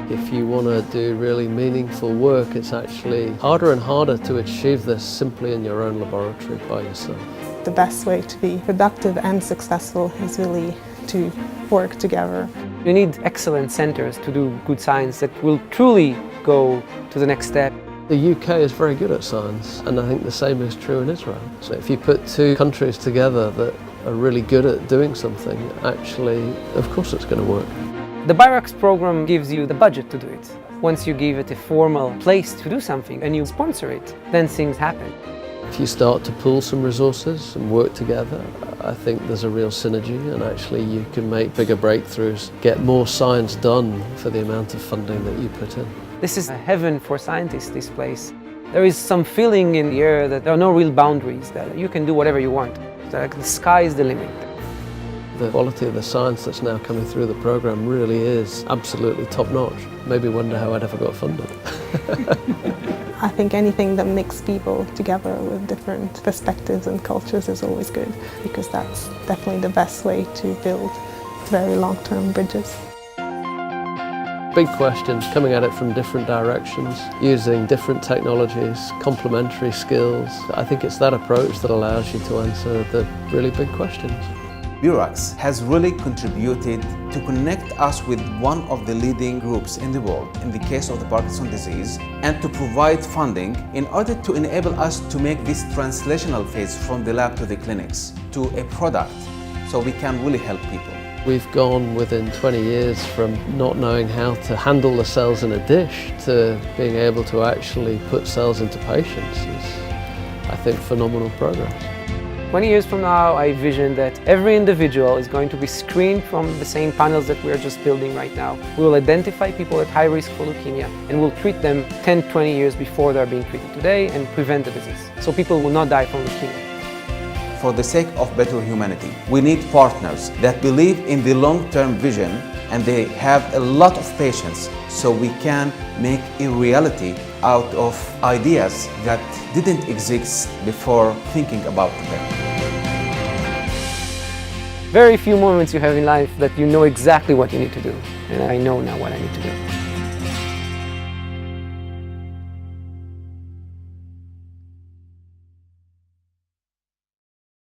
If you want to do really meaningful work, it's actually harder and harder to achieve this simply in your own laboratory by yourself. The best way to be productive and successful is really to work together. You need excellent centers to do good science that will truly go to the next step. The UK is very good at science, and I think the same is true in Israel. So if you put two countries together that are really good at doing something, actually, of course it's going to work. The BIRAX program gives you the budget to do it. Once you give it a formal place to do something and you sponsor it, then things happen. If you start to pool some resources and work together, I think there's a real synergy, and actually you can make bigger breakthroughs, get more science done for the amount of funding that you put in. This is a heaven for scientists, this place. There is some feeling in the air that there are no real boundaries, that you can do whatever you want. Like the sky is the limit. The quality of the science that's now coming through the program really is absolutely top-notch. Maybe wonder how I'd ever got funded. I think anything that mixes people together with different perspectives and cultures is always good, because that's definitely the best way to build very long-term bridges. Big questions, coming at it from different directions, using different technologies, complementary skills. I think it's that approach that allows you to answer the really big questions. BIRAX has really contributed to connect us with one of the leading groups in the world in the case of the Parkinson's disease, and to provide funding in order to enable us to make this translational phase from the lab to the clinics to a product, so we can really help people. We've gone within 20 years from not knowing how to handle the cells in a dish to being able to actually put cells into patients is, I think, phenomenal progress. 20 years from now, I envision that every individual is going to be screened from the same panels that we are just building right now. We will identify people at high risk for leukemia, and we'll treat them 10, 20 years before they're being treated today and prevent the disease. So people will not die from leukemia. For the sake of better humanity, we need partners that believe in the long-term vision, and they have a lot of patience, so we can make a reality out of ideas that didn't exist before thinking about them. Very few moments you have in life that you know exactly what you need to do, and I know now what I need to do.